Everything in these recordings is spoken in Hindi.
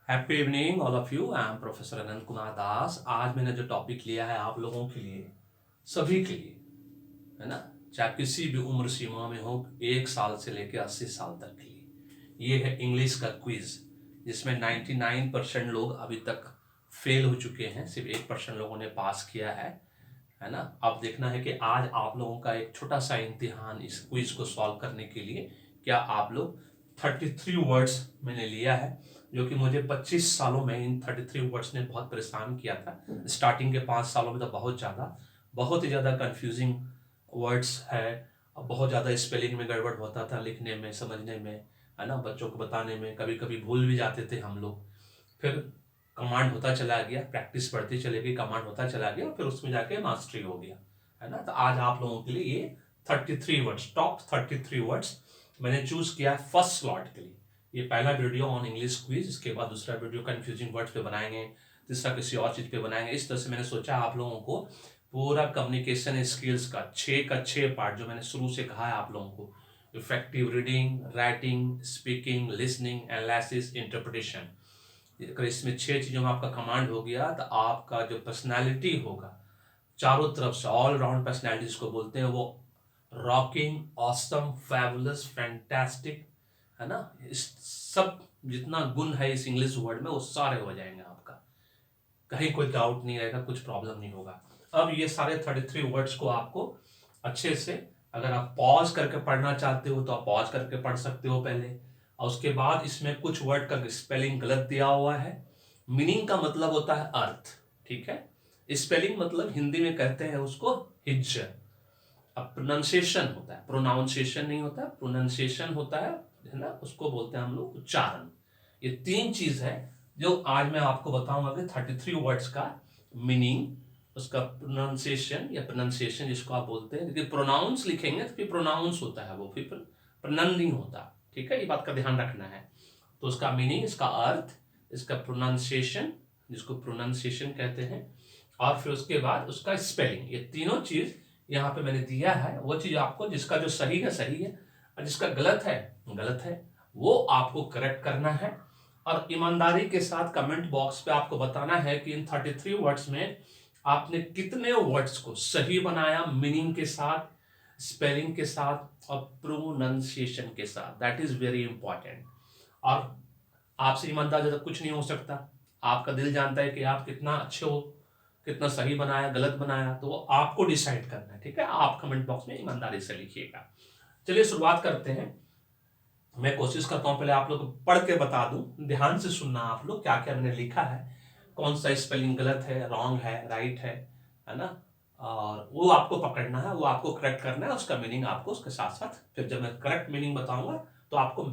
Happy evening all of you. I am professor Anant Kumar Das. आज मैंने जो टॉपिक लिया है आप लोगों के लिए, सभी के लिए, है ना, चाहे किसी भी उम्र सीमा में हो, 1 साल से लेकर 80 साल तक के लिए, ये है इंग्लिश का क्विज, जिसमें 99% लोग अभी तक फेल हो चुके हैं, सिर्फ 1% लोगों ने पास किया है ना। अब देखना है कि आज आप लोगों का एक छोटा सा इम्तिहान इस क्विज को सॉल्व करने के लिए। क्या आप लोग 33 वर्ड्स मैंने लिया है, जो कि मुझे 25 सालों में इन 33 वर्ड्स ने बहुत परेशान किया था। स्टार्टिंग के 5 सालों में तो बहुत ही ज़्यादा कंफ्यूजिंग वर्ड्स है, और बहुत ज़्यादा स्पेलिंग में गड़बड़ होता था, लिखने में, समझने में, है ना, बच्चों को बताने में कभी कभी भूल भी जाते थे हम लोग। फिर कमांड होता चला गया, प्रैक्टिस बढ़ती चली गई, कमांड होता चला गया, फिर उसमें जाके मास्टरी हो गया, है ना। तो आज आप लोगों के लिए ये 33 वर्ड्स, टॉप 33 वर्ड्स मैंने चूज किया है फर्स्ट स्लॉट के लिए। ये पहला वीडियो ऑन इंग्लिश क्विज, इसके बाद दूसरा वीडियो कंफ्यूजिंग वर्ड्स पे बनाएंगे, तीसरा किसी और चीज पे बनाएंगे। इस तरह से मैंने सोचा आप लोगों को पूरा कम्युनिकेशन स्किल्स का 6 पार्ट, जो मैंने शुरू से कहा है आप लोगों को, effective reading, writing, speaking, listening, analysis, interpretation, अगर इसमें 6 चीजों में आपका कमांड हो गया तो आपका जो पर्सनैलिटी होगा, चारों तरफ से ऑल राउंड पर्सनैलिटी जिसको बोलते हैं, वो रॉकिंग, ऑसम, फैबुलस, फैंटास्टिक, है ना, इस सब जितना गुण है इस इंग्लिश वर्ड में वो सारे हो जाएंगे आपका। कहीं कोई डाउट नहीं रहेगा, कुछ प्रॉब्लम नहीं होगा। अब ये सारे 33 वर्ड्स को आपको अच्छे से, अगर आप पॉज करके पढ़ना चाहते हो तो आप पॉज करके पढ़ सकते हो पहले, और उसके बाद इसमें कुछ वर्ड का स्पेलिंग गलत दिया हुआ है। मीनिंग का मतलब होता है अर्थ, ठीक है। स्पेलिंग मतलब हिंदी में कहते हैं उसको हिज्जत। अब प्रोनाउंसिएशन होता है, प्रोनाउंसिएशन नहीं होता, प्रोनाउंसिएशन होता है ना, उसको बोलते हैं हम लोग उच्चारण। ये 3 चीज है जो आज मैं आपको बताऊंगा कि 33 वर्ड्स का मीनिंग, उसका प्रोनाउंसिएशन या प्रोनाउंसिएशन जिसको आप बोलते हैं, लेकिन प्रोनाउंस लिखेंगे तो फिर प्रोनाउंस होता है, वो फिर प्रनन नहीं होता, ठीक है। ये बात का ध्यान रखना है। तो उसका मीनिंग, इसका अर्थ, इसका प्रोनाउंसिएशन जिसको प्रोनाउंसिएशन कहते हैं, और फिर उसके बाद उसका स्पेलिंग, ये तीनों चीज यहाँ पे मैंने दिया है। वो चीज आपको, जिसका जो सही है सही है, और जिसका गलत है गलत है, वो आपको करेक्ट करना है। और ईमानदारी के साथ कमेंट बॉक्स पे आपको बताना है कि इन 33 वर्ड्स में आपने कितने वर्ड्स को सही बनाया, मीनिंग के साथ, स्पेलिंग के साथ और प्रोनाउंसिएशन के साथ। That is very important. और आपसे ईमानदार जब कुछ नहीं हो सकता, आपका दिल जानता है कि आप कितना अच्छे हो, कितना सही बनाया, गलत बनाया, तो वो आपको डिसाइड करना है, ठीक है। आप कमेंट बॉक्स में ईमानदारी से लिखिएगा। चलिए शुरुआत करते हैं। मैं कोशिश करता हूं पहले आप लोग को पढ़ के बता दूं, ध्यान से सुनना आप लोग क्या क्या मैंने लिखा है, कौन सा स्पेलिंग गलत है, रॉन्ग है, राइट है ना, और वो आपको पकड़ना है, वो आपको करेक्ट करना है, उसका मीनिंग आपको उसके साथ साथ, फिर जब मैं करेक्ट मीनिंग बताऊंगा तो आपको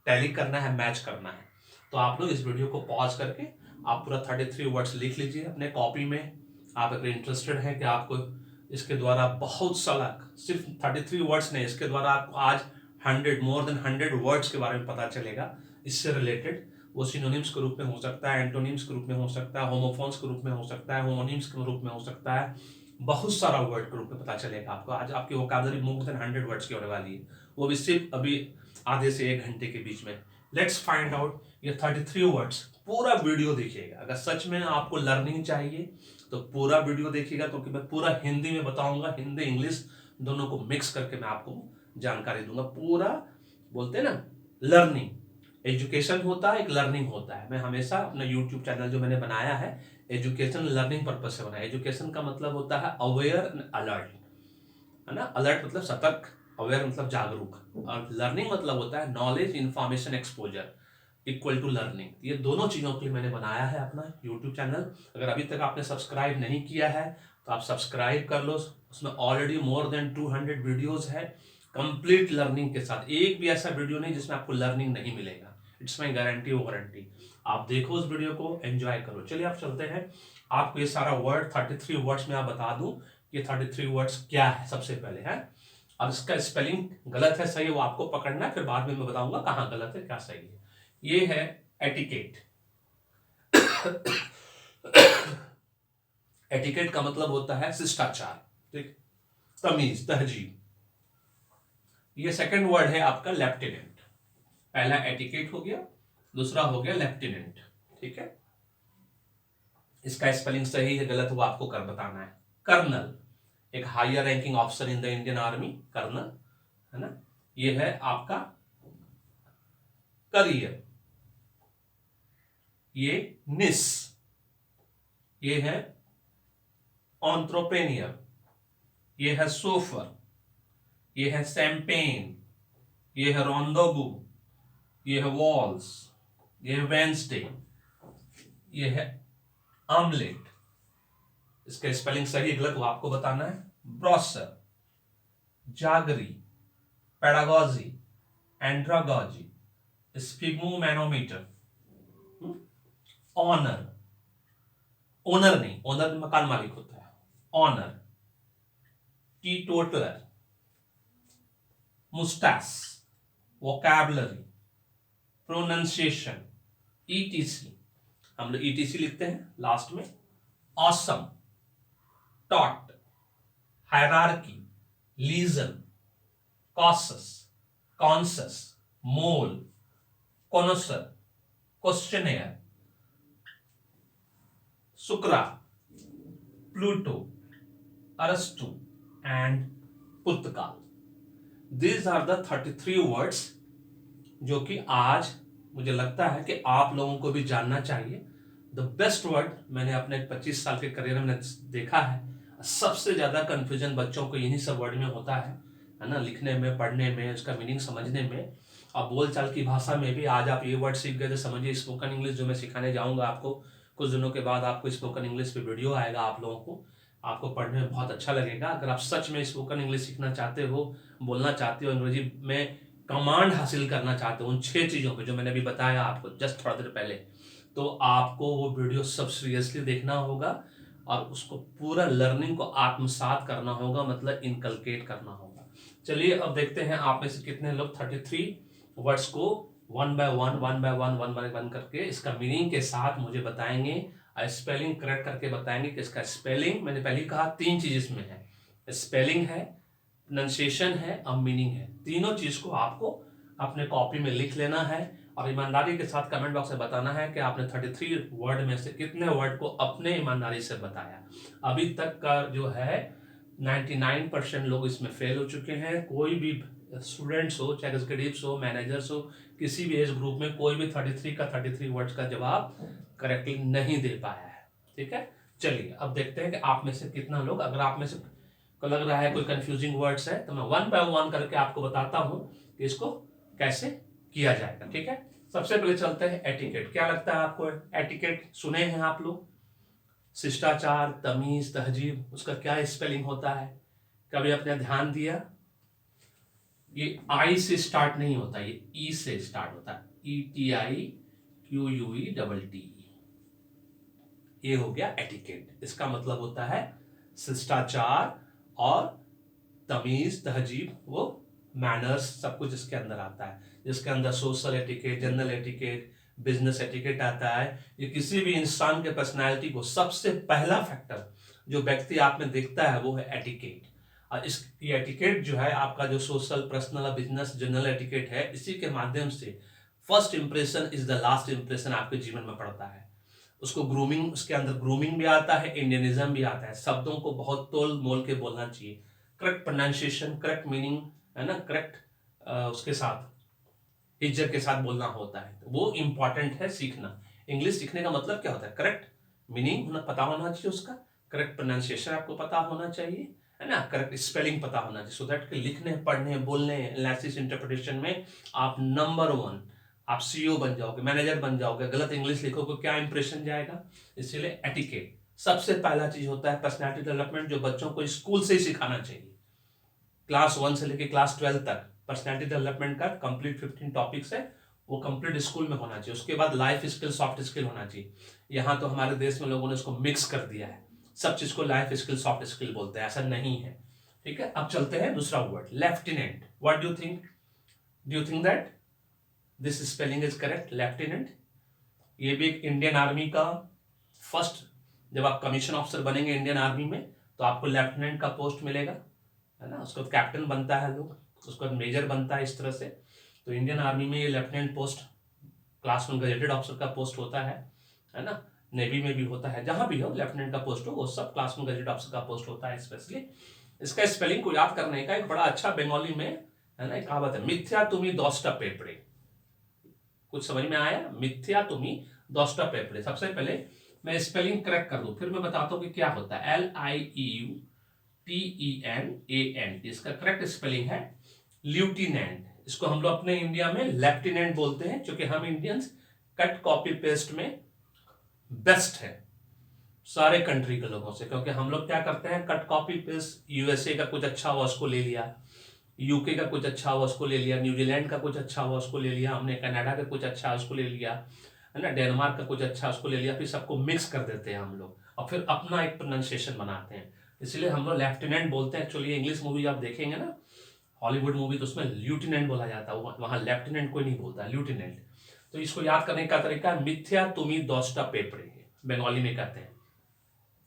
टैली करना है, मैच करना है। तो आप लोग इस वीडियो को पॉज करके आप पूरा 33 वर्ड्स लिख लीजिए अपने कॉपी में। आप अगर इंटरेस्टेड हैं कि आपको इसके द्वारा बहुत सारा, सिर्फ 33 वर्ड्स नहीं, इसके द्वारा आपको आज 100 वर्ड्स के बारे में पता चलेगा इससे रिलेटेड। वो सिनोनिम्स के रूप में हो सकता है, एंटोनिम्स के रूप में हो सकता है, होमोफोन्स के रूप में हो सकता है, होमोनिम्स के रूप में हो सकता है, बहुत सारा वर्ड के रूप में पता चलेगा आपको। आज आपकी वोकैबुलरी मोर देन 100 वर्ड्स की होने वाली है, वो भी सिर्फ अभी आधे से 1 घंटे के बीच में। लेट्स फाइंड आउट ये 33 वर्ड्स। पूरा वीडियो देखिएगा, अगर सच में आपको लर्निंग चाहिए तो पूरा वीडियो देखिएगा, क्योंकि मैं पूरा हिंदी में बताऊंगा, हिंदी इंग्लिश दोनों को मिक्स करके मैं आपको जानकारी दूंगा। पूरा बोलते हैं ना, लर्निंग, एजुकेशन होता है, एक लर्निंग होता है। मैं हमेशा अपना यूट्यूब चैनल जो मैंने बनाया है, एजुकेशन लर्निंग पर्पज से बनाया। एजुकेशन का मतलब होता है अवेयर एंड अलर्ट, है ना। अलर्ट मतलब सतर्क, अवेयर मतलब जागरूक, और लर्निंग मतलब होता है knowledge, information, exposure equal to learning. ये दोनों चीजों के लिए मैंने बनाया है अपना यूट्यूब चैनल। अगर अभी तक आपने सब्सक्राइब नहीं किया है तो आप सब्सक्राइब कर लो। उसमें ऑलरेडी मोर देन 200 वीडियोस है कंप्लीट लर्निंग के साथ। एक भी ऐसा वीडियो नहीं जिसमें आपको लर्निंग नहीं मिलेगा, इट्स माई गारंटी वारंटी। आप देखो उस वीडियो को, एंजॉय करो। चलिए आप चलते हैं, आपको ये सारा वर्ड 33 वर्ड्स में आप बता दूं ये 33 वर्ड्स क्या है सबसे पहले, है। अब इसका स्पेलिंग गलत है सही है वो आपको पकड़ना है, फिर बाद में मैं बताऊंगा कहां गलत है क्या सही है। ये है एटिकेट। एटिकेट का मतलब होता है शिष्टाचार, ठीक, तमीज, तहजीब। ये सेकंड वर्ड है आपका लेफ्टिनेंट। पहला एटिकेट हो गया, दूसरा हो गया लेफ्टिनेंट। ठीक है, इसका स्पेलिंग सही है गलत वो आपको कर बताना है। कर्नल, एक higher ranking officer in the Indian army, colonel, है ना। ये है आपका करियर। ये निस, ये है एंटरप्रेन्योर, ये है सोफर, ये है शैंपेन, ये है रोंदोबू, ये है वॉल्स, ये है वेंसडे, ये है आमलेट। इसका स्पेलिंग सही गलत वो आपको बताना है। Brochure, jaggery, pedagogy, andragogy, sphygmomanometer, honour, owner नहीं, ओनर मकान मालिक होता है, honour, teetotaler, moustache, vocabulary, pronunciation, ETC, हम लोग ईटीसी लिखते हैं लास्ट में, awesome, taut, hierarchy, legion, caucus, conscious, mole, connoisseur, questionnaire, Shukra, Pluto, अरस्तु एंड पुर्तगाल। These are the 33 वर्ड्स जो कि आज मुझे लगता है कि आप लोगों को भी जानना चाहिए। द बेस्ट वर्ड मैंने अपने 25 साल के करियर में देखा है, सबसे ज्यादा कंफ्यूजन बच्चों को यही सब वर्ड में होता है ना, लिखने में, पढ़ने में, उसका मीनिंग समझने में, और बोलचाल की भाषा में भी। आज आप ये वर्ड सीख गए तो समझिए स्पोकन इंग्लिश जो मैं सिखाने जाऊंगा आपको कुछ दिनों के बाद, आपको स्पोकन इंग्लिश पे वीडियो आएगा आप लोगों को, आपको पढ़ने में बहुत अच्छा लगेगा। अगर आप सच में स्पोकन इंग्लिश सीखना चाहते हो, बोलना चाहते हो, अंग्रेजी में कमांड हासिल करना चाहते हो उन 6 चीज़ों पे जो मैंने अभी बताया आपको जस्ट थोड़ा देर पहले, तो आपको वो वीडियो सब सीरियसली देखना होगा और उसको पूरा लर्निंग को आत्मसात करना होगा, मतलब इनकलकेट करना होगा। चलिए अब देखते हैं आप में से कितने लोग 33 वर्ड्स को वन बाय वन करके इसका मीनिंग के साथ मुझे बताएंगे, स्पेलिंग करेक्ट करके बताएंगे कि इसका स्पेलिंग, मैंने पहले कहा 3 चीज इसमें है, स्पेलिंग है, प्रोनाउंसिएशन है और मीनिंग है। तीनों चीज को आपको अपने कॉपी में लिख लेना है और ईमानदारी के साथ कमेंट बॉक्स में बताना है कि आपने 33 वर्ड में से कितने वर्ड को अपने ईमानदारी से बताया। अभी तक का जो है 99% लोग इसमें फेल हो चुके हैं। कोई भी स्टूडेंट्स हो, चाहे एग्जीक्यूटिव्स हो, मैनेजर्स हो, किसी भी एज ग्रुप में कोई भी 33 वर्ड्स का जवाब करेक्टली नहीं दे पाया है। ठीक है, चलिए अब देखते हैं कि आप में से कितना लोग, अगर आप में से को लग रहा है कोई कंफ्यूजिंग वर्ड्स है तो मैं वन बाय वन करके आपको बताता हूं कि इसको कैसे किया जाएगा। ठीक है, सबसे पहले चलते हैं एटिकेट। क्या लगता है आपको एटिकेट सुने हैं आप लोग? शिष्टाचार, तमीज, तहजीब, उसका क्या स्पेलिंग होता है? कभी आपने ध्यान दिया? ये आई से स्टार्ट नहीं होता, ये ई से स्टार्ट होता है, ETIQUE ये हो गया एटिकेट। इसका मतलब होता है शिष्टाचार और तमीज, तहजीब, वो मैनर्स, सब कुछ इसके अंदर आता है, जिसके अंदर social etiquette, general etiquette, business etiquette आता है। ये किसी भी इंसान के पर्सनालिटी को सबसे पहला फैक्टर जो व्यक्ति आप में दिखता है वो है एटिकेट। और इस एटिकेट जो है आपका जो social, personal, business, general etiquette है, इसी के माध्यम से first impression is the last impression आपके जीवन में पड़ता है। उसको ग्रूमिंग, उसके अंदर ग्रूमिंग भी आता है, इंडियनिज्म भी आता है। शब्दों को बहुत तोल मोल के बोलना चाहिए, करेक्ट प्रोनाउंसिएशन, करेक्ट मीनिंग, है ना, करेक्ट उसके साथ इज्जत के साथ बोलना होता है, तो वो इंपॉर्टेंट है सीखना। इंग्लिश सीखने का मतलब क्या होता है? करेक्ट मीनिंग होना पता होना चाहिए उसका, करेक्ट प्रोनाउंसिएशन आपको पता होना चाहिए, है ना, करेक्ट स्पेलिंग पता होना चाहिए, सो दैट लिखने, पढ़ने, बोलने, एनालिसिस, इंटरप्रिटेशन में आप नंबर 1, आप सीईओ बन जाओगे, मैनेजर बन जाओगे। गलत इंग्लिश लिखोगे क्या इंप्रेशन जाएगा? इसीलिए एटिकेट सबसे पहला चीज होता है पर्सनालिटी डेवलपमेंट, जो बच्चों को स्कूल से ही सिखाना चाहिए। क्लास 1 से लेकर क्लास 12 तक पर्सनालिटी डेवलपमेंट का कंप्लीट 15 टॉपिक्स है, वो कंप्लीट स्कूल में होना चाहिए। उसके बाद लाइफ स्किल, सॉफ्ट स्किल होना चाहिए। यहाँ तो हमारे देश में लोगों ने इसको मिक्स कर दिया है, सब चीज को लाइफ स्किल, सॉफ्ट स्किल बोलते हैं, ऐसा नहीं है। ठीक है, अब चलते हैं दूसरा word, lieutenant. What do you think that this spelling is correct? Lieutenant, ये भी एक इंडियन आर्मी का फर्स्ट, जब आप कमीशन ऑफिसर बनेंगे इंडियन आर्मी में तो आपको लेफ्टिनेंट का पोस्ट मिलेगा, है ना। उसको कैप्टन बनता है लोग, उसको मेजर बनता है, इस तरह से। तो इंडियन आर्मी में ये lieutenant post class 1 gazetted officer का पोस्ट होता है। है ना। नेवी में भी होता है, जहां भी हो लेफ्टिनेंट का पोस्ट हो, वो सब क्लासरूम गजेट ऑफिसर का पोस्ट होता है स्पेशली। इसका स्पेलिंग को याद करने का एक बड़ा अच्छा बंगाली में है ना एक कहावत है, मिथ्या तुमी दस्टा पेपरे। कुछ समझ में आया? मिथ्या तुमी दस्टा पेपरे। सबसे पहले मैं स्पेलिंग करेक्ट कर दूं, फिर मैं बताता हूं कि क्या होता है। LIEUTENANT, इसका करेक्ट स्पेलिंग है ल्यूटिनेंट। इसको हम लोग अपने इंडिया में लेफ्टिनेंट बोलते हैं, क्योंकि हम इंडियंस कट कॉपी पेस्ट में बेस्ट है सारे कंट्री के लोगों से। क्योंकि हम लोग क्या करते हैं, कट कॉपी पेस्ट, यूएसए का कुछ अच्छा हुआ उसको ले लिया, यूके का कुछ अच्छा हुआ उसको ले लिया, न्यूजीलैंड का कुछ अच्छा हुआ उसको ले लिया हमने, कनाडा का कुछ अच्छा उसको ले लिया, है ना, डेनमार्क का कुछ अच्छा उसको ले लिया, फिर सबको मिक्स कर देते हैं हम लोग और फिर अपना एक प्रोनाउंसिएशन बनाते हैं। इसलिए हम लोग लेफ्टिनेंट बोलते हैं। एक्चुअली इंग्लिश मूवी आप देखेंगे ना, हॉलीवुड मूवी, तो उसमें ल्यूटिनेंट बोला जाता है, वहां लेफ्टिनेंट कोई नहीं बोलता, ल्यूटिनेंट। तो इसको याद करने का तरीका मिथ्या तुमी दस्टा पेपरे, बंगाली में कहते हैं।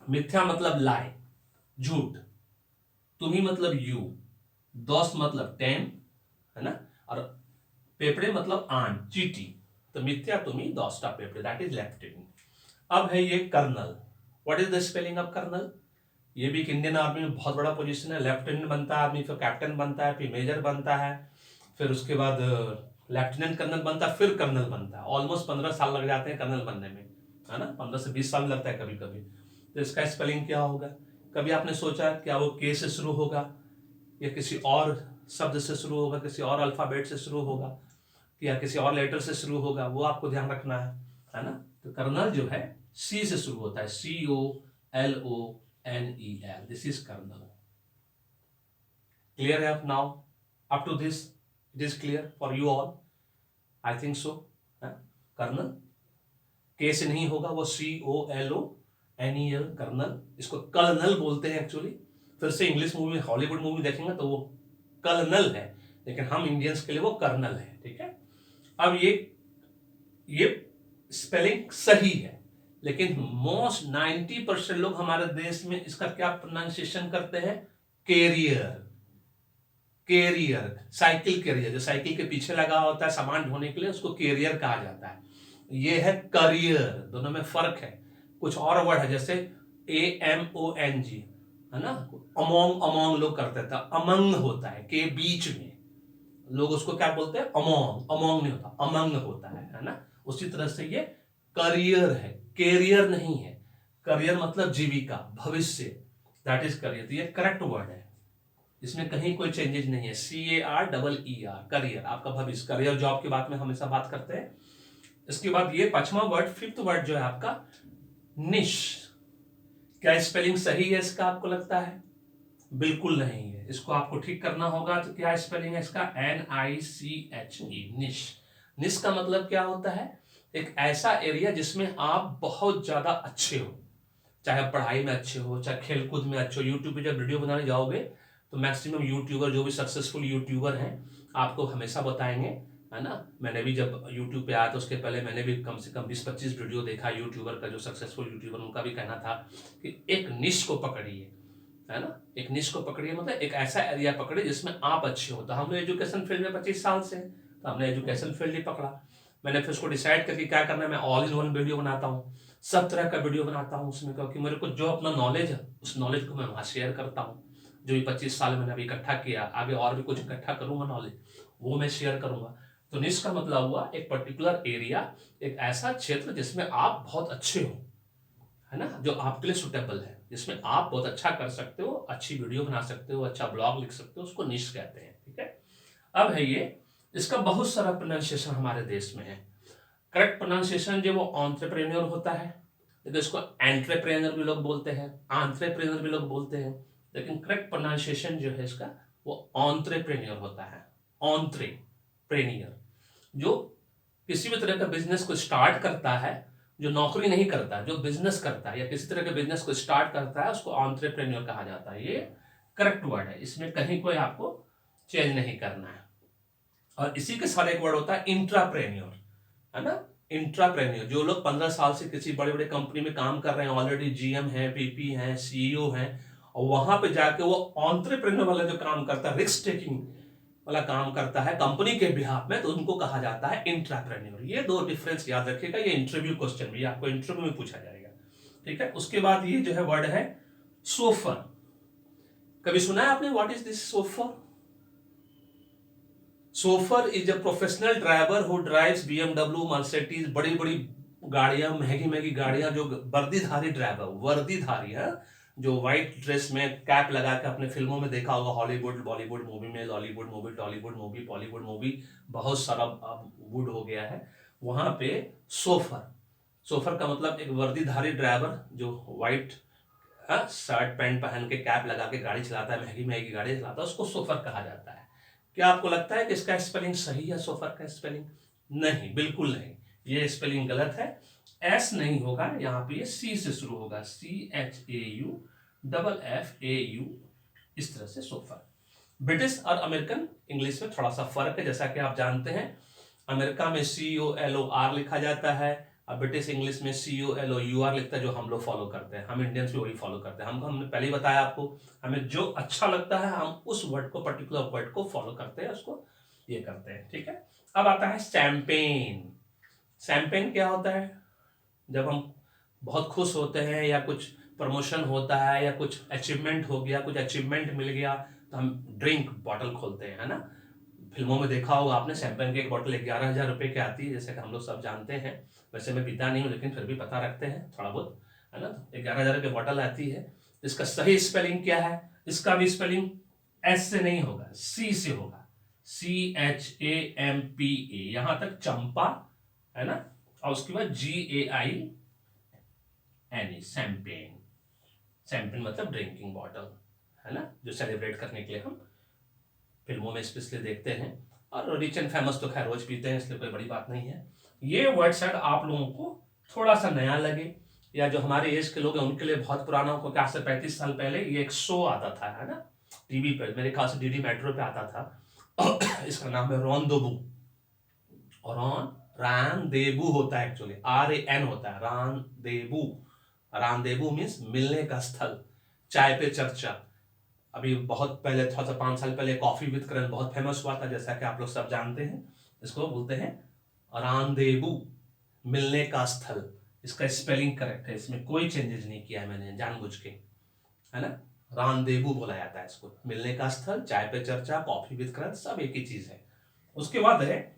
मिथ्या मतलब लाए, झूठ, तुम्ही मतलब यू, दस मतलब 10, है ना, और पेपरे मतलब आन, चीटी। तो मिथ्या तुमी दस्टा पेपरे, दैट इज लेफ्टिनेंट। अब है ये colonel. What is the spelling of colonel? ये भी एक इंडियन आर्मी में बहुत बड़ा पोजीशन है। लेफ्टिनेंट बनता है आदमी, फिर कैप्टन बनता है, फिर मेजर बनता है, फिर उसके बाद लेफ्टिनेंट कर्नल बनता है, फिर कर्नल बनता है। ऑलमोस्ट 15 साल लग जाते हैं कर्नल बनने में, है ना, 15 से 20 साल लगता है कभी कभी। तो इसका स्पेलिंग क्या होगा? कभी आपने सोचा क्या वो के से शुरू होगा या किसी और शब्द से शुरू होगा, किसी और अल्फाबेट से शुरू होगा या किसी और लेटर से शुरू होगा? वो आपको ध्यान रखना है ना। तो कर्नल जो है सी से शुरू होता है, COLONEL, this is colonel. Clear है now? Up to this it is clear for you all, I think so. Colonel के से नहीं होगा, वो COLONEL, कर्नल। इसको कर्नल बोलते हैं एक्चुअली। फिर से इंग्लिश मूवी, हॉलीवुड मूवी देखेंगे तो वो कर्नल है, लेकिन हम इंडियंस के लिए वो कर्नल है, ठीक है। अब ये स्पेलिंग सही है, लेकिन मोस्ट 90% लोग हमारे देश में इसका क्या प्रोनाउंसिएशन करते हैं? कैरियर। कैरियर, साइकिल कैरियर, जो साइकिल के पीछे लगा होता है सामान ढोने के लिए, उसको कैरियर कहा जाता है। ये है करियर, दोनों में फर्क है। कुछ और वर्ड है जैसे AMONG, है ना, अमोंग, अमोंग लोग करते थे, अमंग होता है के बीच में, लोग उसको क्या बोलते हैं? अमोंग। अमोंग नहीं होता, अमंग होता है ना। उसी तरह से ये करियर है, कैरियर नहीं है। करियर मतलब जीविका, भविष्य, दैट इज करियर। तो ये करेक्ट वर्ड है, इसमें कहीं कोई चेंजेस नहीं है। CAREER, करियर, आपका भविष्य, करियर जॉब की बात में हमेशा बात करते हैं। इसके बाद ये 5वां वर्ड, 5th वर्ड जो है आपका निश। क्या स्पेलिंग सही है इसका आपको लगता है? बिल्कुल नहीं है, इसको आपको ठीक करना होगा। तो क्या स्पेलिंग है इसका? NICHE, निश। निश का मतलब क्या होता है? एक ऐसा एरिया जिसमें आप बहुत ज्यादा अच्छे हो, चाहे आप पढ़ाई में अच्छे हो, चाहे खेलकूद में अच्छे हो। यूट्यूब पे जब वीडियो बनाने जाओगे तो मैक्सिमम यूट्यूबर, जो भी सक्सेसफुल यूट्यूबर हैं, आपको हमेशा बताएंगे, है ना। मैंने भी जब यूट्यूब पे आया तो उसके पहले मैंने भी कम से कम 20-25 वीडियो देखा यूट्यूबर का, जो सक्सेसफुल यूट्यूबर, उनका भी कहना था कि एक निश को पकड़िए, है ना, एक निश को पकड़िए, मतलब एक ऐसा एरिया पकड़िए जिसमें आप अच्छे हो। तो हम लोग एजुकेशन फील्ड में 25 साल से, तो हमने एजुकेशन फील्ड ही पकड़ा। मैंने फिर उसको डिसाइड करके क्या करना है, मैं ऑल इन वन वीडियो बनाता हूँ, सब तरह का वीडियो बनाता हूँ उसमें, क्योंकि मेरे को जो अपना नॉलेज है उस नॉलेज को मैं वहाँ शेयर करता हूँ। जो भी 25 साल मैंने अभी इकट्ठा किया, आगे और भी कुछ इकट्ठा करूंगा नॉलेज, वो मैं शेयर करूंगा। तो निश का मतलब हुआ एक पर्टिकुलर एरिया, एक ऐसा क्षेत्र जिसमें आप बहुत अच्छे हो, है ना, जो आपके लिए सुटेबल है, जिसमें आप बहुत अच्छा कर सकते हो, अच्छी वीडियो बना सकते हो, अच्छा ब्लॉग लिख सकते हो, उसको निश कहते हैं, ठीक है। अब है ये, इसका बहुत सारा प्रोनाउंसिएशन हमारे देश में है। करेक्ट प्रोनाउंसिएशन जो वो एंटरप्रेन्योर होता है, लेकिन इसको एंटरप्रेन्योर भी लोग बोलते हैं, एंटरप्रेन्योर भी लोग बोलते हैं, लेकिन करेक्ट प्रोनाउंसिएशन जो है इसका वो एंटरप्रेन्योर होता है। एंटरप्रेन्योर जो किसी भी तरह का बिजनेस को स्टार्ट करता है, जो नौकरी नहीं करता, जो बिजनेस करता है या किसी तरह के बिजनेस को स्टार्ट करता है, उसको एंटरप्रेन्योर कहा जाता है। ये करेक्ट वर्ड है, इसमें कहीं कोई आपको चेंज नहीं करना है। और इसी के साथ एक वर्ड होता है इंट्राप्रेन्योर, है ना। इंट्राप्रेन्योर, जो लोग 15 साल से किसी बड़े बड़े कंपनी में काम कर रहे हैं, ऑलरेडी GM है, VP है, CEO है, और वहां पे जाके वो एंटरप्रेन्योर वाला जो काम करता है, रिस्क टेकिंग, वाला काम करता है कंपनी के बिहाफ में, तो उनको कहा जाता है इंट्राप्रेन्योर। ये दो डिफरेंस याद रखिएगा, ये इंटरव्यू क्वेश्चन भी आपको इंटरव्यू में पूछा जाएगा, ठीक है। उसके बाद ये जो है वर्ड है सोफर। कभी सुना है आपने what is this so far? So far is a professional driver who drives BMW, Mercedes, बड़ी बड़ी गाड़ियां, महंगी महंगी गाड़ियां, जो वर्दीधारी ड्राइवर, वर्दीधारी है, जो व्हाइट ड्रेस में कैप लगा के अपने फिल्मों में देखा होगा, हॉलीवुड बॉलीवुड मूवी में, Lollywood movie, Tollywood movie, Bollywood movie, बहुत सारा वुड हो गया है वहां पे। सोफर, सोफर का मतलब एक वर्दीधारी ड्राइवर जो व्हाइट शर्ट पैंट पहन के कैप लगा के गाड़ी चलाता है, महंगी महंगी गाड़ी चलाता है, उसको सोफर कहा जाता है। क्या आपको लगता है कि इसका स्पेलिंग सही है सोफर का स्पेलिंग? नहीं, बिल्कुल नहीं, ये स्पेलिंग गलत है। एस नहीं होगा यहाँ पे, ये सी से शुरू होगा, CHAU इस तरह से सोफर। ब्रिटिश और अमेरिकन इंग्लिश में थोड़ा सा फर्क है, जैसा कि आप जानते हैं अमेरिका में COLOR लिखा जाता है, और ब्रिटिश इंग्लिश में COLOUR लिखता है, जो हम लोग फॉलो करते हैं, हम इंडियंस भी वही फॉलो करते हैं। हमने पहले ही बताया आपको, हमें जो अच्छा लगता है हम उस वर्ड को, पर्टिकुलर वर्ड को फॉलो करते हैं, उसको ये करते हैं, ठीक है। अब आता है शैंपेन। शैंपेन क्या होता है? जब हम बहुत खुश होते हैं या कुछ प्रमोशन होता है या कुछ अचीवमेंट हो गया, कुछ अचीवमेंट मिल गया, तो हम ड्रिंक बॉटल खोलते हैं, है ना। फिल्मों में देखा होगा आपने, शैंपेन की एक बॉटल 11,000 रुपए की आती है, जैसे कि हम लोग सब जानते हैं। वैसे मैं पीता नहीं हूँ, लेकिन फिर भी पता रखते हैं थोड़ा बहुत, है ना। 11,000 की बॉटल आती है। इसका सही स्पेलिंग क्या है? इसका भी स्पेलिंग एस से नहीं होगा, सी से होगा, CHAMPA, यहां तक चंपा, है ना। और उसके बाद GAINE, शैंपेन। शैंपेन मतलब ड्रिंकिंग बॉटल, है ना, जो सेलिब्रेट करने के लिए हम फिल्मों में स्पेशली देखते हैं। और रिच एंड फेमस तो खैर रोज पीते हैं, इसलिए कोई बड़ी बात नहीं है। ये वर्ड शायद आप लोगों को थोड़ा सा नया लगे, या जो हमारे एज के लोग हैं उनके लिए बहुत पुराना हो, क्योंकि आज से 35 साल पहले ये एक शो आता था, है ना, टीवी पर, मेरे ख्याल से DD मेट्रो पे आता था। इसका नाम है रॉन-द-बू। और रान-दे-बू होता है, एक्चुअली RAN होता है, रान-दे-बू। रान-दे-बू मीन्स मिलने का स्थल, चाय पे चर्चा। अभी बहुत पहले, थोड़ा सा 5 साल पहले, कॉफी विद करण बहुत फेमस हुआ था, जैसा कि आप लोग सब जानते हैं। इसको बोलते हैं रानदेबू, मिलने का स्थल। इसका स्पेलिंग करेक्ट है, इसमें कोई चेंजेस नहीं किया है मैंने जानबूझ के, है ना। रानदेबू बोला जाता है इसको, मिलने का स्थल, चाय पे चर्चा, कॉफी विद करण, सब एक ही चीज है। उसके बाद है,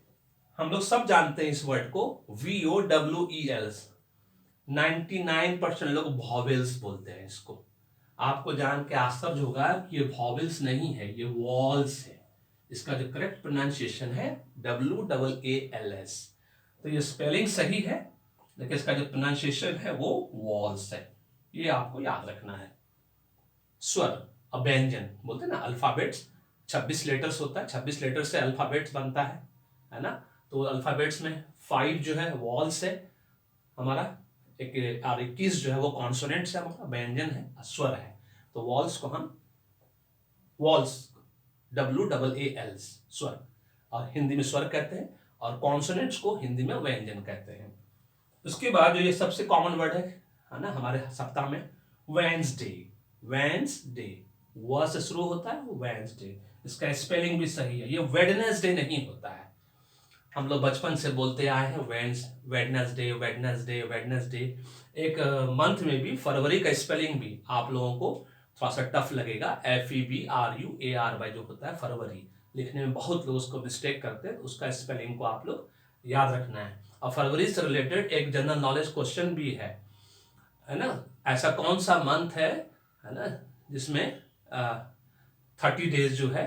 हम लोग सब जानते हैं इस वर्ड को, VOWELs। 99% लोग वॉवेल्स बोलते हैं इसको। आपको जान के आश्चर्य होगा कि ये वॉवेल्स नहीं है, ये वॉल्स है। इसका जो करेक्ट प्रोनाउंसिएशन है WAALS। तो ये स्पेलिंग सही है, लेकिन इसका जो प्रोनाउंसिएशन है वो वॉल्स है, ये आपको याद रखना है। स्वर, अव्यंजन बोलते हैं ना, अल्फाबेट्स 26 लेटर्स होता है, 26 लेटर से अल्फाबेट्स बनता है ना। तो अल्फाबेट्स में 5 जो है वॉल्स है हमारा, एक और 21 जो है वो कॉन्सोनेंट्स है, हमारा व्यंजन है, स्वर है। तो वॉल्स को हम वॉल्स, WAALs, स्वर, और हिंदी में स्वर कहते हैं, और कॉन्सोनेंट्स को हिंदी में व्यंजन कहते हैं। उसके बाद जो ये सबसे कॉमन वर्ड है ना हमारे सप्ताह में, वेंसडे। वेंसडे व से शुरू होता है, वेंसडे। इसका स्पेलिंग भी सही है, ये वेडनेसडे नहीं होता है। हम लोग बचपन से बोलते आए हैं वेडनेसडे, वेडनेसडे, वेडनेसडे। एक मंथ में भी, फरवरी का स्पेलिंग भी आप लोगों को थोड़ा सा टफ लगेगा, FEBRUARY जो होता है फरवरी, लिखने में बहुत लोग उसको मिस्टेक करते हैं, तो उसका स्पेलिंग को आप लोग याद रखना है। और फरवरी से रिलेटेड एक जनरल नॉलेज क्वेश्चन भी है ना, ऐसा कौन सा मंथ है ना, जिसमें 30 डेज जो है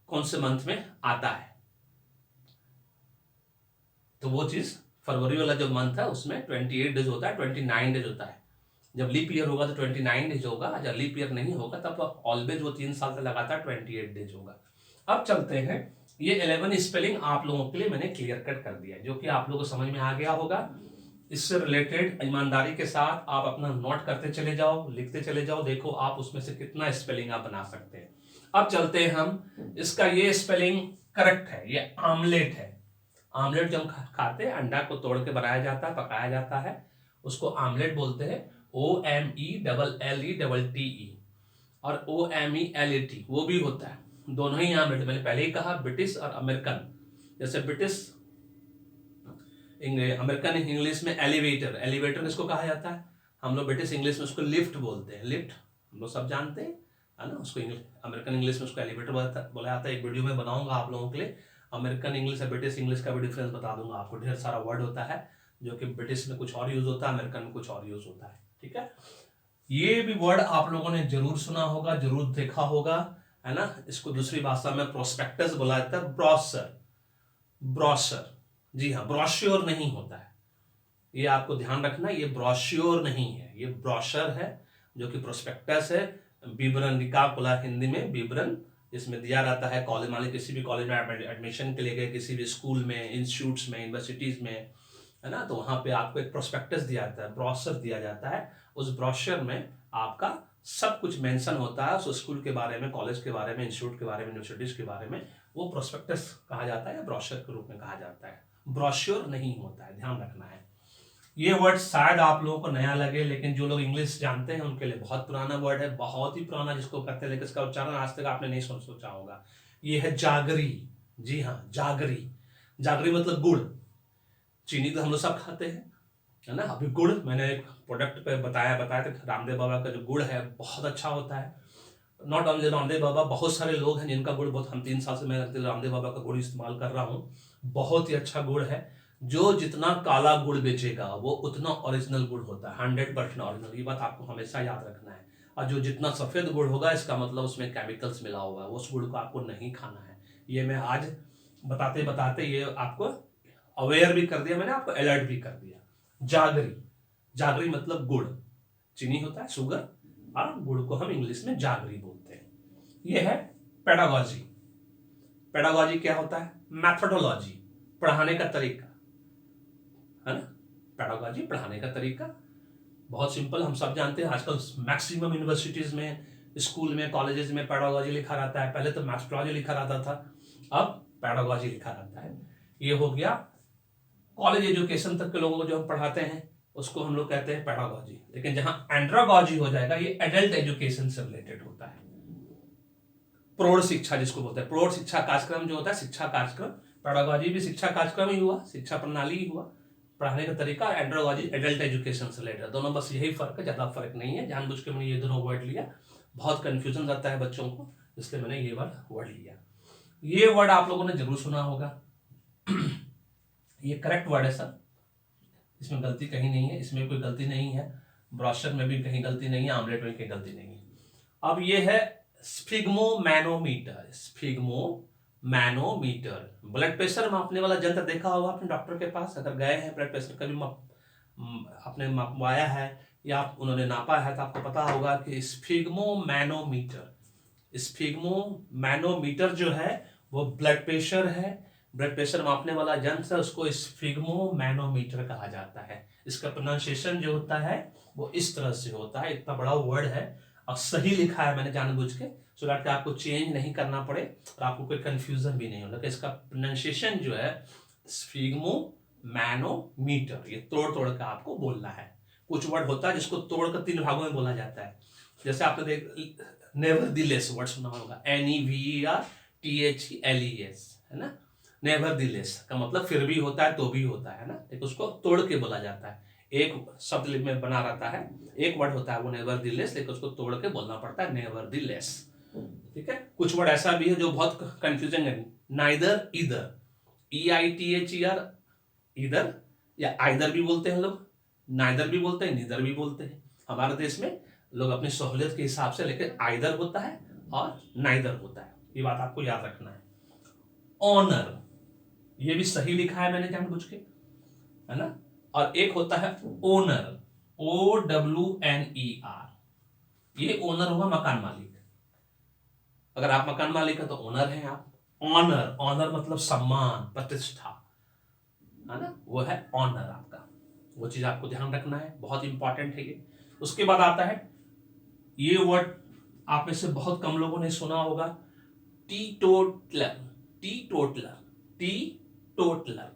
कौन से मंथ में आता है। तो वो चीज, फरवरी वाला जो मंथ है उसमें 28 डेज होता है, 29 डेज होता है। जब लीप ईयर होगा तो 29 डेज होगा, जब लीप ईयर नहीं होगा तब ऑलवेज वो 3 साल से लगातार 28 डेज होगा। अब चलते हैं, ये 11 स्पेलिंग आप लोगों के लिए मैंने क्लियर कट कर दिया है, जो कि आप लोगों को समझ में आ गया होगा। इससे रिलेटेड ईमानदारी के साथ आप अपना नोट करते चले जाओ, लिखते चले जाओ, देखो आप उसमें से कितना स्पेलिंग आप बना सकते हैं। अब चलते हैं हम, इसका ये स्पेलिंग करेक्ट है, ये आमलेट है। आमलेट जब हम खाते हैं, अंडा को तोड़ के बनाया जाता है, पकाया जाता है, उसको आमलेट बोलते हैं। OMELLETTE और OMELAT वो भी होता है, दोनों ही यहाँ मैंने पहले ही कहा, ब्रिटिश और अमेरिकन। जैसे ब्रिटिश अमेरिकन इंग्लिश में एलिवेटर, एलिवेटर किसको कहा जाता है? हम लोग ब्रिटिश इंग्लिश में उसको लिफ्ट बोलते हैं, लिफ्ट हम लोग सब जानते हैं, है ना। उसको अमेरिकन इंग्लिश में उसको एलिवेटर बोला जाता है। एक वीडियो में बनाऊंगा आप लोगों के लिए, अमेरिकन इंग्लिश और ब्रिटिश इंग्लिश का भी डिफरेंस बता दूंगा आपको। ढेर सारा वर्ड होता है जो कि ब्रिटिश में कुछ और यूज होता है, अमेरिकन में कुछ और यूज होता है, ठीक है। ये भी वर्ड आप लोगों ने जरूर सुना होगा, जरूर देखा होगा, है ना। इसको दूसरी भाषा में प्रोस्पेक्टस बोला जाता है, ब्रोशर, ब्रोशर, जी हाँ, ब्रोश्योर नहीं होता है, ये आपको ध्यान रखना, ये ब्रोश्योर नहीं है, ये ब्रोशर है, जो कि प्रोस्पेक्टस है। विवरणिका बोला हिंदी में, विवरण इसमें दिया रहता है। कॉलेज मान लीजिए किसी भी कॉलेज में एडमिशन के लिए गए, किसी भी स्कूल में, इंस्टीट्यूट्स में, यूनिवर्सिटीज में, है ना, तो वहां पे आपको एक प्रोस्पेक्टस दिया जाता है, ब्रोशर दिया जाता है। उस ब्रोशर में आपका सब कुछ मेंशन होता है, उस स्कूल के बारे में, कॉलेज के बारे में, इंस्टीट्यूट के बारे में, यूनिवर्सिटीज के बारे में, वो प्रोस्पेक्टस कहा जाता है या ब्रोशर के रूप में कहा जाता है। ब्रोश्योर नहीं होता है, ध्यान रखना है। ये वर्ड शायद आप लोगों को नया लगे, लेकिन जो लोग इंग्लिश जानते हैं उनके लिए बहुत पुराना वर्ड है, बहुत ही पुराना जिसको कहते हैं, लेकिन इसका उच्चारण आज तक आपने नहीं सोचा होगा। ये है जागरी, जी हाँ, जागरी। जागरी मतलब गुड़। चीनी तो हम लोग सब खाते हैं, है ना। अभी गुड़ मैंने एक प्रोडक्ट पे बताया था, रामदेव बाबा का जो गुड़ है बहुत अच्छा होता है। नॉट ओनली रामदेव बाबा, बहुत सारे लोग हैं जिनका गुड़ बहुत, हम 3 साल से मैं रामदेव बाबा का गुड़ इस्तेमाल कर रहा हूँ, बहुत ही अच्छा गुड़ है। जो जितना काला गुड़ बेचेगा वो उतना ओरिजिनल गुड़ होता है, 100% ओरिजिनल, ये बात आपको हमेशा याद रखना है। और जो जितना सफेद गुड़ होगा इसका मतलब उसमें केमिकल्स मिला हुआ है, उस गुड़ को आपको नहीं खाना है। ये मैं आज बताते बताते ये आपको अवेयर भी कर दिया मैंने, आपको अलर्ट भी कर दिया। जागरी, जागरी मतलब गुड़, चीनी होता है शुगर, और गुड़ को हम इंग्लिश में जागरी बोलते हैं। ये है पेडागॉजी। पेडागॉजी क्या होता है? मैथोडोलॉजी, पढ़ाने का तरीका, है ना। पेडागॉजी पढ़ाने का तरीका बहुत सिंपल, हम सब जानते हैं। आजकल मैक्सिमम यूनिवर्सिटीज में, स्कूल में, कॉलेजेस में पेडागॉजी लिखा रहता है। पहले तो मैथोडोलॉजी लिखा रहता था, अब पेडागॉजी लिखा रहता है। ये हो गया कॉलेज एजुकेशन तक के लोगों को जो हम पढ़ाते हैं उसको हम लोग कहते हैं पेडागॉजी। लेकिन जहां एंड्रागॉजी हो जाएगा, ये एडल्ट एजुकेशन से रिलेटेड होता है। प्रौढ़ शिक्षा जिसको बोलते हैं, प्रौढ़ शिक्षा कार्यक्रम जो होता है, शिक्षा कार्यक्रम, पेडागॉजी भी शिक्षा कार्यक्रम ही हुआ, शिक्षा प्रणाली ही हुआ, पढ़ाने का तरीका। एंड्रागॉजी एडल्ट एजुकेशन से रिलेटेड, दोनों बस यही फर्क है, ज्यादा फर्क नहीं है। जानबूझ के मैंने ये दोनों वर्ड लिया, बहुत कंफ्यूजन रहता है बच्चों को, इसलिए मैंने ये वर्ड लिया। ये वर्ड आप लोगों ने जरूर सुना होगा। ये करेक्ट वर्ड है सर, इसमें गलती कहीं नहीं है, इसमें कोई गलती नहीं है, ब्रोशर में भी कहीं गलती नहीं है, आमलेट में कहीं गलती नहीं है। अब ये है स्फिग्मोमैनोमीटर। स्फिग्मोमैनोमीटर, ब्लड प्रेशर मापने वाला यंत्र देखा होगा आपने डॉक्टर के पास, अगर गए हैं, ब्लड प्रेशर कभी आपने मापवाया है या उन्होंने नापा है तो आपको पता होगा कि स्फिग्मोमैनोमीटर, स्फिग्मोमैनोमीटर जो है वो ब्लड प्रेशर है, ब्लड प्रेशर मापने वाला यंत्र है, उसको स्फिग्मोमैनोमीटर कहा जाता है। इसका प्रोनाउंसिएशन जो होता है वो इस तरह से होता है, इतना बड़ा वर्ड है और सही लिखा है मैंने जानबूझ के, सो दैट आपको चेंज नहीं करना पड़े और आपको कोई कंफ्यूजन भी नहीं हो। लेकिन इसका प्रोनाउंसिएशन जो है स्फिग्मोमैनोमीटर, ये तोड़ तोड़ कर आपको बोलना है। कुछ वर्ड होता है जिसको तोड़कर 3 भागों में बोला जाता है, जैसे आपने देख नेवरदिलेस वर्ड सुना होगा, NEVERTHLES, है ना। नेवरदिलेस का मतलब फिर भी होता है, तो भी होता है ना, एक उसको तोड़ के बोला जाता है। एक शब्द में बना रहता है, एक वर्ड होता है वो नेवरदिलेस, लेकिन उसको तोड़ के बोलना पड़ता है नेवरदिलेस, ठीक है। कुछ वर्ड ऐसा भी है जो बहुत कंफ्यूजिंग है, नाइदर ईदर, EITHER, ईदर या आइदर भी बोलते हैं लोग, नाइदर भी बोलते हैं, नीदर भी बोलते हैं। हमारे देश में लोग अपनी सहूलियत के हिसाब से, लेकिन आइदर होता है और नाइदर होता है, ये बात आपको याद रखना है। ऑनर, ये भी सही लिखा है मैंने जानबूझ के, है ना। और एक होता है ओनर, OWNER, ये ओनर हुआ मकान मालिक। अगर आप मकान मालिक है तो ओनर हैं आप। ऑनर, ऑनर मतलब सम्मान, प्रतिष्ठा, है ना, वो है ऑनर आपका। वो चीज आपको ध्यान रखना है, बहुत इंपॉर्टेंट है ये। उसके बाद आता है ये वर्ड आप में से बहुत कम लोगों ने सुना होगा, टीटोटलर। टीटोटलर, टीटोटलर,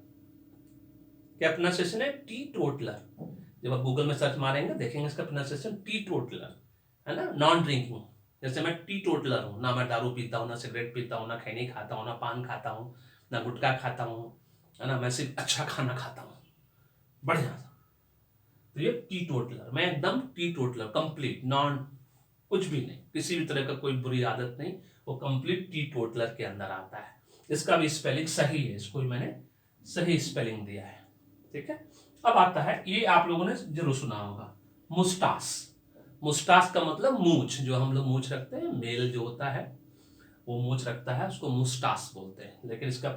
क्या प्रोनाउंसिएशन है? टीटोटलर। जब आप गूगल में सर्च मारेंगे देखेंगे इसका प्रोनाउंसिएशन टीटोटलर, है ना। नॉन ड्रिंकिंग, जैसे मैं टी टोटलर हूँ, ना मैं दारू पीता हूँ, ना सिगरेट पीता हूँ, ना खैनी खाता हूँ, ना पान खाता हूँ, ना गुटखा खाता हूँ, है ना, मैं सिर्फ अच्छा खाना खाता हूँ, बढ़िया सा। तो ये टी टोटलर, मैं एकदम टी टोटलर, कंप्लीट नॉन, कुछ भी नहीं, किसी भी तरह का कोई बुरी आदत नहीं, वो कंप्लीट टी टोटलर के अंदर आता है। इसका भी स्पेलिंग सही है, इसको भी मैंने सही स्पेलिंग दिया है, ठीक है। अब आता है, ये आप लोगों ने जरूर सुना होगा, मुस्टास। मुस्टास का मतलब मूछ, जो हम लोग मूछ रखते हैं, मेल जो होता है वो मूछ रखता है, उसको मुस्टास बोलते हैं। लेकिन इसका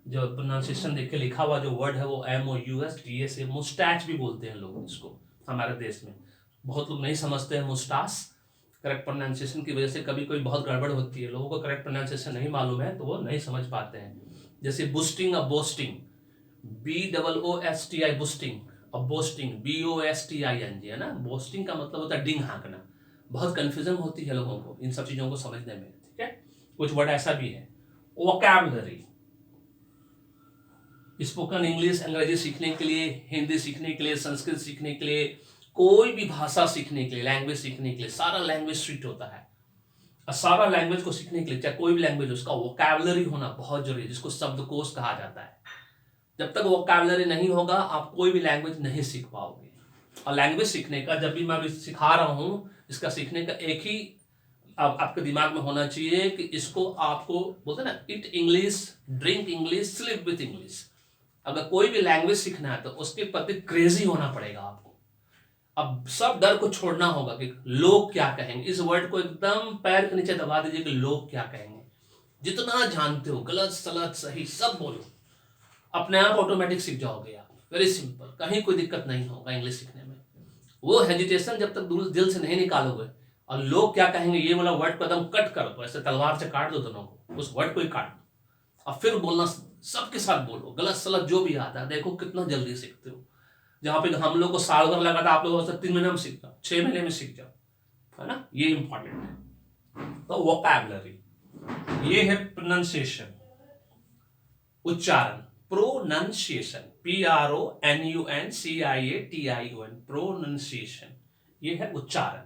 जो प्रोनाउंसिएशन देख के लिखा हुआ जो वर्ड है वो MOUSTA से, मुस्टैच भी बोलते हैं लोग इसको हमारे देश में। बहुत लोग नहीं समझते हैं मुस्टास, करेक्ट प्रोनाउंसिएशन की वजह से कभी कोई बहुत गड़बड़ होती है, लोगों को करेक्ट प्रोनाउंसिएशन नहीं मालूम है तो वो नहीं समझ पाते हैं। जैसे बुस्टिंग और बोस्टिंग, BOOSTI बुस्टिंग, और बोस्टिंग BOSTING, है ना। बोस्टिंग का मतलब होता है डिंग हाँकना। बहुत कंफ्यूजन होती है लोगों को इन सब चीजों को समझने में, ठीक है। कुछ वर्ड ऐसा भी है। वोकैबुलरी, स्पोकन इंग्लिश, अंग्रेजी सीखने के लिए, हिंदी सीखने के लिए, संस्कृत सीखने के लिए, कोई भी भाषा सीखने के लिए, लैंग्वेज सीखने के लिए, सारा लैंग्वेज स्वीट होता है। और सारा लैंग्वेज को सीखने के लिए, चाहे कोई भी लैंग्वेज, उसका वोकैबुलरी होना बहुत जरूरी है, जिसको शब्दकोश कहा जाता है। जब तक वोकैबुलरी नहीं होगा आप कोई भी लैंग्वेज नहीं सीख पाओगे। और लैंग्वेज सीखने का, जब भी मैं सिखा रहा हूँ, इसका सीखने का एक ही आपके दिमाग में होना चाहिए कि इसको आपको बोलते हैं ना, it English, drink English, sleep with English. अगर कोई भी लैंग्वेज सीखना है तो उसके प्रति क्रेजी होना पड़ेगा आपको। अब सब डर को छोड़ना होगा कि लोग क्या कहेंगे। इस वर्ड को एकदम पैर के नीचे दबा दीजिए कि लोग क्या कहेंगे। जितना जानते हो, गलत सलत सही सब बोलो, अपने आप ऑटोमेटिक सीख जाओगे आप। वेरी सिंपल, कहीं कोई दिक्कत नहीं होगा इंग्लिश सीखने में। वो हेजिटेशन जब तक दिल से नहीं निकालोगे, और लोग क्या कहेंगे ये वाला वर्ड को एकदम कट कर दो, ऐसे तलवार से काट दो दोनों को, उस वर्ड को ही काट दो, और फिर बोलना सबके साथ बोलो, गलत सलत जो भी आता है। देखो कितना जल्दी सीखते हो। जहां पे हम लोग को साल भर लगा था, आप लोगों को 3 महीने में सीख जाओ, 6 महीने में सीख जाओ, है ना। ये इंपॉर्टेंट है। तो वोकैबुलरी, ये है प्रोनाउंसिएशन, उच्चारण, प्रोनाउंसिएशन, PRONUNCIATION, प्रोनाउंसिएशन, ये है उच्चारण।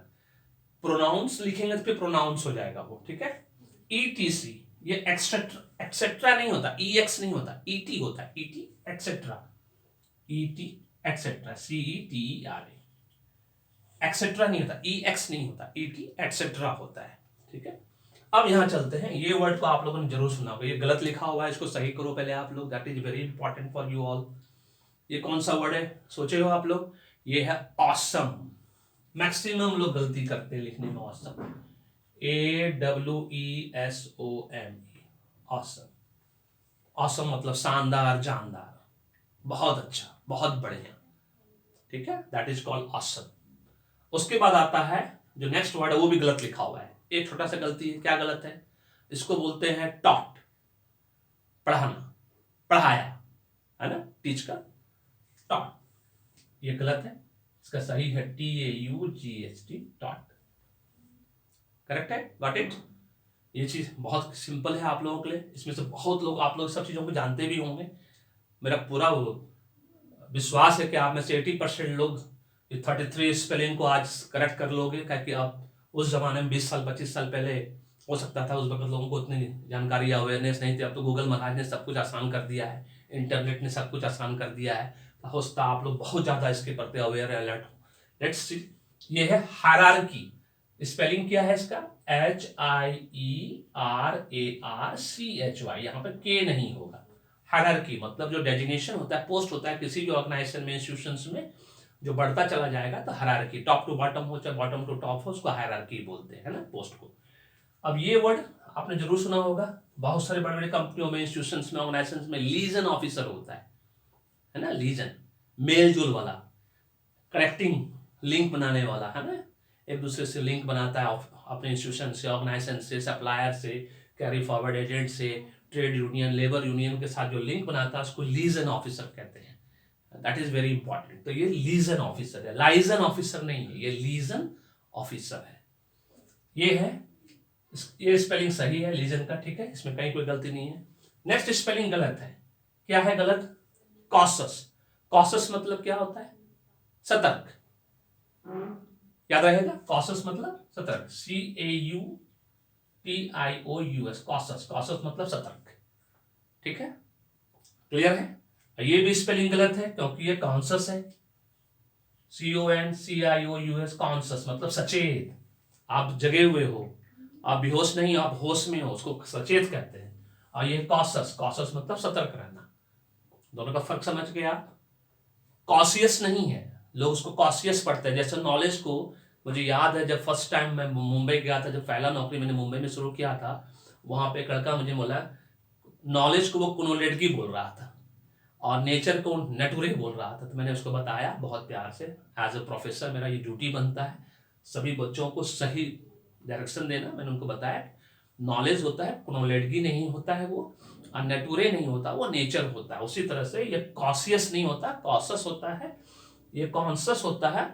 प्रोनाउंस लिखेंगे तो फिर प्रोनाउंस हो जाएगा वो, ठीक है। ETC, ये एक्सेट्रा, एक्सेट्रा नहीं होता, EX नहीं होता, ET होता है, ET etcetera, ET etcetera, CETERA, etcetera नहीं होता, EX नहीं होता, ET एक्सेट्रा होता है, ठीक है। अब यहां चलते हैं, ये वर्ड को आप लोगों ने जरूर सुना होगा, ये गलत लिखा हुआ है, इसको सही करो पहले आप लोग, that is very important for you all. ये कौन सा वर्ड है सोचे हो आप लोग? ये है ऑसम। मैक्सिमम लोग गलती करते हैं लिखने में ऑसम, AWESOME, ऑसम। ऑसम मतलब शानदार, जानदार, बहुत अच्छा, बहुत बढ़िया, ठीक है, दैट इज कॉल्ड ऑसम। उसके बाद आता है जो नेक्स्ट वर्ड है, वो भी गलत लिखा हुआ है। एक छोटा सा गलती है, क्या गलत है? इसको बोलते हैं टॉट, पढ़ाना, पढ़ाया, है ना, टीच का, टॉट, ये गलत है। इसका सही है TAUGHT, टॉट, करेक्ट है, गॉट इट। ये चीज बहुत सिंपल है आप लोगों के लिए, इसमें से बहुत लोग, आप लोग सब चीजों को जानते भी होंगे। मेरा पूरा विश्वास है कि आप में से 80% लोग 33 स्पेलिंग को आज करेक्ट कर लोगे, क्योंकि आप उस जमाने में 20 साल 25 साल पहले हो सकता था, उस वक्त लोगों को उतनी जानकारी या अवेयरनेस नहीं थी। अब तो गूगल महाराज ने सब कुछ आसान कर दिया है, इंटरनेट ने सब कुछ आसान कर दिया है, हो सकता आप लोग बहुत ज़्यादा इसके प्रति अवेयर अलर्ट हो। लेट्स सी, ये है हायरार्की। स्पेलिंग क्या है इसका? HIERARCHY, यहाँ पर के नहीं होगा। हायरार्की मतलब जो डेजिग्नेशन होता है, पोस्ट होता है किसी भी ऑर्गेनाइजेशन में, इंस्टीट्यूशंस में, जो बढ़ता चला जाएगा तो हायरार्की, टॉप टू बॉटम हो चाहे बॉटम टू टॉप हो, उसको हायरार्की बोलते हैं, है ना, पोस्ट को। अब ये वर्ड आपने जरूर सुना होगा, बहुत सारे बड़े बड़े कंपनियों में, इंस्टीट्यूशंस में, ऑर्गेनाइजेशंस में लिएजन ऑफिसर होता है ना, लीजन, मेल जोल वाला, कनेक्टिंग लिंक बनाने वाला, है ना, एक दूसरे से लिंक बनाता है अपने इंस्टीट्यूशन से, ऑर्गेनाइजेशन से, सप्लायर से, कैरी फॉरवर्ड एजेंट से, ट्रेड यूनियन, लेबर यूनियन के साथ जो लिंक बनाता है उसको लीजन ऑफिसर कहते हैं। That is very important. तो ये लीजन ऑफिसर है, लाइजन ऑफिसर नहीं है, ये लीजन ऑफिसर है। ये है, ये स्पेलिंग सही है लीजन का, ठीक है, इसमें कहीं कोई गलती नहीं है। नेक्स्ट स्पेलिंग गलत है, क्या है गलत? कॉशस। कॉशस मतलब क्या होता है? सतर्क, याद रहेगा, कॉशस मतलब सतर्क, CAUTIOUS, TIOUS, कॉसस। कॉसस मतलब सतर्क, ठीक है, क्लियर है। ये भी स्पेलिंग गलत है क्योंकि ये कॉन्सस है, CONCIOUS, कॉन्सस मतलब सचेत, आप जगे हुए हो, आप बेहोश नहीं, आप होश में हो, उसको सचेत कहते हैं। और ये कॉसस, कॉसस मतलब सतर्क रहना। दोनों का फर्क समझ गए आप। कॉशियस नहीं है, लोग उसको कॉशियस पढ़ते हैं। जैसे नॉलेज को, मुझे याद है जब फर्स्ट टाइम मैं मुंबई गया था, जब पहला नौकरी मैंने मुंबई में शुरू किया था, वहां पे एक लड़का मुझे बोला, नॉलेज को वो कुनोलेडकी बोल रहा था और नेचर को नेटुरे बोल रहा था। तो मैंने उसको बताया बहुत प्यार से, एज ए प्रोफेसर मेरा ये ड्यूटी बनता है सभी बच्चों को सही डायरेक्शन देना। मैंने उनको बताया नॉलेज होता है, कुनोलेडकी नहीं होता है वो, और नेटुरे नहीं होता, वो नेचर होता है। उसी तरह से ये कॉशियस नहीं होता, कॉसस होता है। ये कॉन्सस होता है,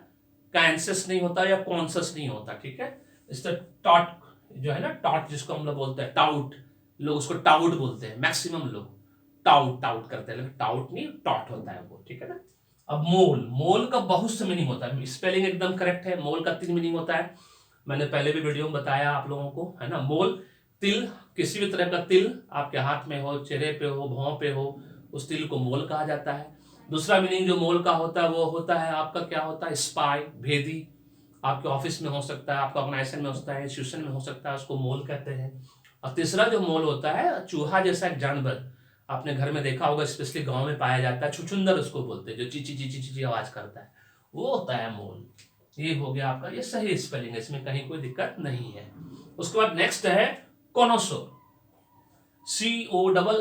कैंसस नहीं होता या कॉन्सस नहीं होता, ठीक है। इस तरह टॉट जो है ना, टॉट जिसको हम लोग बोलते हैं, टाउट, लोग उसको टाउट बोलते हैं, मैक्सिमम लोग टाउट टाउट करते हैं, लेकिन टाउट नहीं, टॉट होता है वो, ठीक है ना। अब मोल, मोल का बहुत से मीनिंग होता है, स्पेलिंग एकदम करेक्ट है। मोल का 3 मीनिंग होता है, मैंने पहले भी वीडियो में बताया आप लोगों को, है ना। मोल, तिल, किसी भी तरह का तिल आपके हाथ में हो, चेहरे पे हो, भौं पे हो, उस तिल को मोल कहा जाता है। दूसरा मीनिंग जो मोल का होता है वो होता है आपका, क्या होता है, स्पाई, भेदी। आपके ऑफिस में हो सकता है, आपका ऑर्गेनाइजेशन में हो सकता है, इंस्टीट्यूशन में हो सकता है, उसको मोल कहते हैं। और तीसरा जो मोल होता है, चूहा जैसा एक जानवर, आपने घर में देखा होगा, स्पेशली गांव में पाया जाता है, छुछुंदर उसको बोलते हैं, जो ची ची ची ची ची आवाज करता है, वो होता है मोल। ये हो गया आपका, ये सही स्पेलिंग है, इसमें कहीं कोई दिक्कत नहीं है। उसके बाद नेक्स्ट है कॉनोसोर, CONNOISSEU,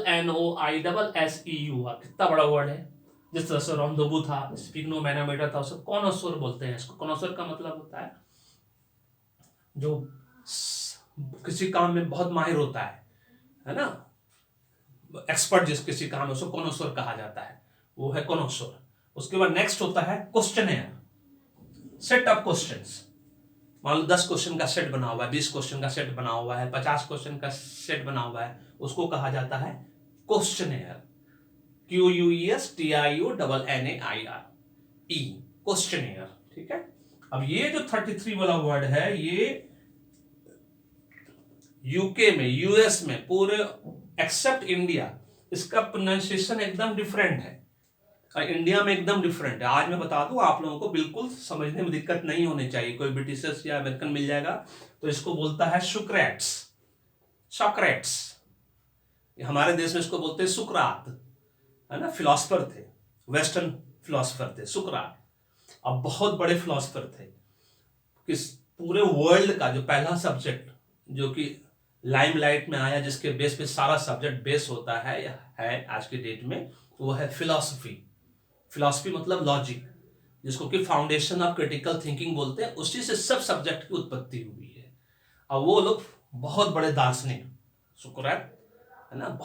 कितना बड़ा वर्ड है। जिस तरह से रोंदोबू था, स्पिग्नो मैनोमीटर था, उसको कॉनोसोर बोलते हैं। इसको कॉनोसोर का मतलब होता है जो किसी काम में बहुत माहिर होता है ना, एक्सपर्ट जिस किसी काम में, उसको कॉनोसोर कहा जाता है, वो है कॉनोसोर। उसके बाद नेक्स्ट होता है क्वेश्चनेयर, सेट ऑफ क्वेश्चंस। मान लो 10 क्वेश्चन का सेट बना हुआ है, 20 क्वेश्चन का सेट बना हुआ है, 50 क्वेश्चन का सेट बना हुआ है, उसको कहा जाता है क्वेश्चनेयर, QUESTIONNAIR, क्वेश्चनेयर, ठीक है। अब ये जो 33 वाला वर्ड है, ये यूके में, यूएस में, पूरे एक्सेप्ट इंडिया, इसका प्रोनाउंसिएशन एकदम डिफरेंट है और इंडिया में एकदम डिफरेंट है। आज मैं बता दूं आप लोगों को, बिल्कुल समझने में दिक्कत नहीं होनी चाहिए। कोई ब्रिटिशर्स या अमेरिकन मिल जाएगा तो इसको बोलता है सुक्रेट्स, सॉक्रेट्स। हमारे देश में इसको बोलते हैं सुकरात, है ना, फिलोसफर थे, वेस्टर्न फिलोसफर थे सुकरात। अब बहुत बड़े फिलोसफर थे। किस पूरे वर्ल्ड का जो पहला सब्जेक्ट जो कि लाइमलाइट में आया, जिसके बेस पे सारा सब्जेक्ट बेस होता है आज की डेट में, वो है फिलॉसफी। फिलॉसफी मतलब लॉजिक, जिसको कि फाउंडेशन ऑफ क्रिटिकल थिंकिंग बोलते हैं। उसी से सब सब्जेक्ट की उत्पत्ति हुई है। और वो लोग बहुत बड़े दार्शनिक, सुकरात, है ना,